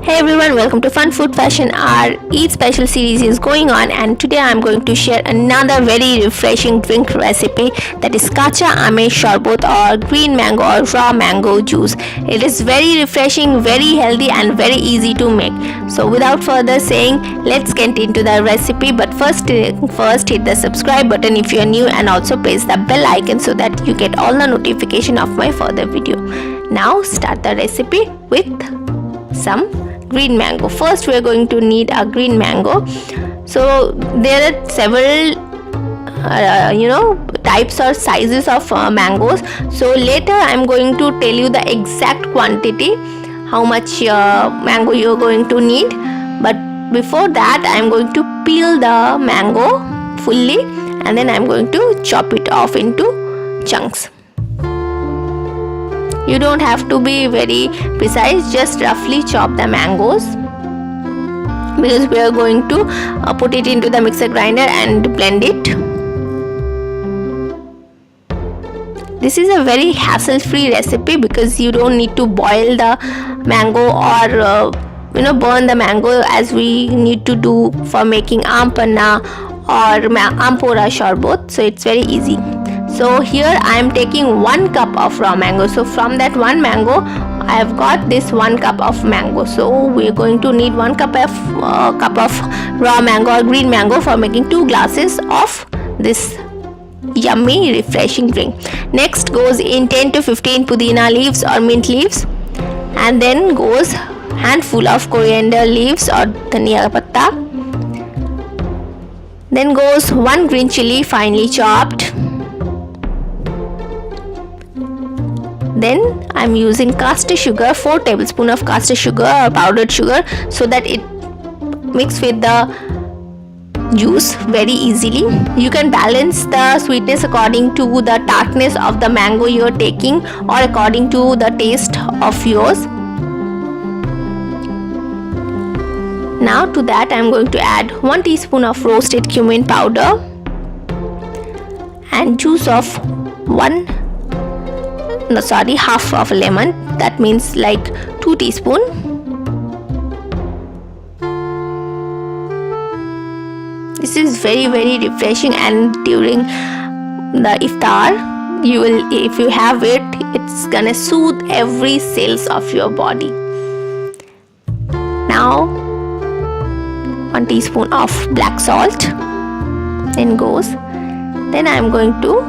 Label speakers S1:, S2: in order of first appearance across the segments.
S1: Hey everyone, welcome to Fun Food Fashion. Our Eid special series is going on, and today I am going to share another very refreshing drink recipe, that is Kacha Amer Shorbot or green mango or raw mango juice. It is very refreshing, very healthy and very easy to make. So without further saying, let's get into the recipe. But first hit the subscribe button if you are new, and also press the bell icon so that you get all the notification of my further video. Now start the recipe with some green mango. First we are going to need a green mango. So there are several types or sizes of mangoes. So later I am going to tell you the exact quantity, how much mango you are going to need. But before that I am going to peel the mango fully, and then I am going to chop it off into chunks. You don't have to be very precise, just roughly chop the mangoes, because we are going to put it into the mixer grinder and blend it. This is a very hassle-free recipe because you don't need to boil the mango or burn the mango as we need to do for making aam panna or ampora shorbot. So it's very easy. So here I am taking 1 cup of raw mango. So from that 1 mango I have got this 1 cup of mango. So we are going to need 1 cup of raw mango or green mango for making 2 glasses of this yummy refreshing drink. Next goes in 10 to 15 pudina leaves or mint leaves, and then goes handful of coriander leaves or dhania patta. Then goes 1 green chili finely chopped. Then I am using caster sugar, 4 tablespoons of caster sugar or powdered sugar, so that it mix with the juice very easily. You can balance the sweetness according to the tartness of the mango you are taking, or according to the taste of yours. Now to that I am going to add 1 teaspoon of roasted cumin powder and juice of half of a lemon. That means like 2 teaspoons. This is very refreshing, and during the iftar if you have it, it's gonna soothe every cells of your body. Now 1 teaspoon of black salt then I am going to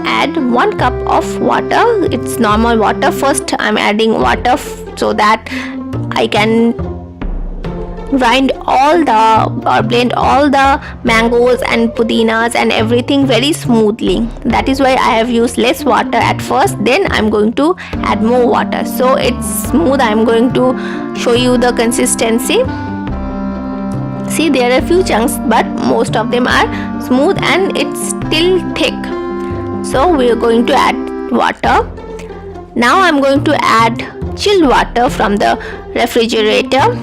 S1: add 1 cup of water. It's normal water. First I am adding water so that I can blend all the mangoes and pudinas and everything very smoothly. That is why I have used less water at first, then I am going to add more water. So it's smooth. I am going to show you the consistency. See, there are a few chunks, but most of them are smooth and it's still thick. So we are going to add water. Now I am going to add chilled water from the refrigerator.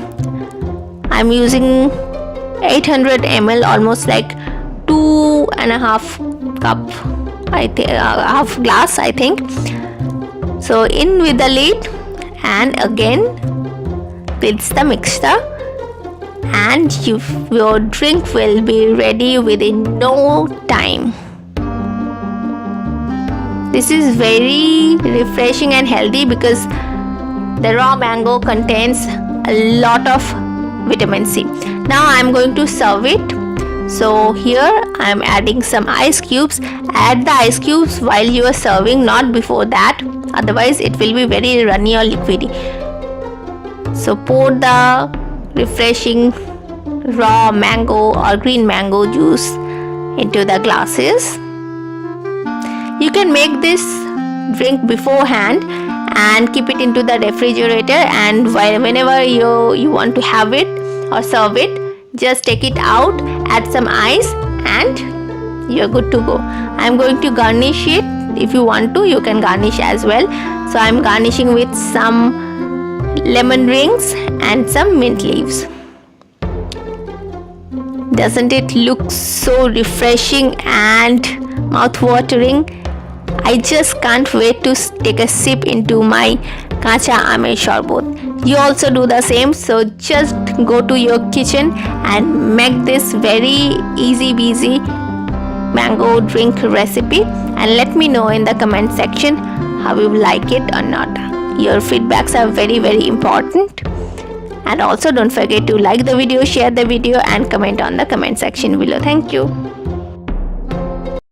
S1: I am using 800 ml, almost like 2.5 cup, half glass I think. So in with the lid, and again blitz the mixture, and your drink will be ready within no time. This is very refreshing and healthy because the raw mango contains a lot of vitamin C. Now I am going to serve it. So here I am adding some ice cubes. Add the ice cubes while you are serving, not before that, otherwise it will be very runny or liquidy. So pour the refreshing raw mango or green mango juice into the glasses. You can make this drink beforehand and keep it into the refrigerator, and whenever you want to have it or serve it, just take it out, add some ice, and you're good to go. I'm going to garnish it. If you want to, you can garnish as well. So I'm garnishing with some lemon rings and some mint leaves. Doesn't it look so refreshing and mouth-watering? I just can't wait to take a sip into my Kacha Amer Shorbot. You also do the same, so just go to your kitchen and make this very easy peasy mango drink recipe and let me know in the comment section how you like it or not. Your feedbacks are very important. And also don't forget to like the video, share the video and comment on the comment section below. Thank you.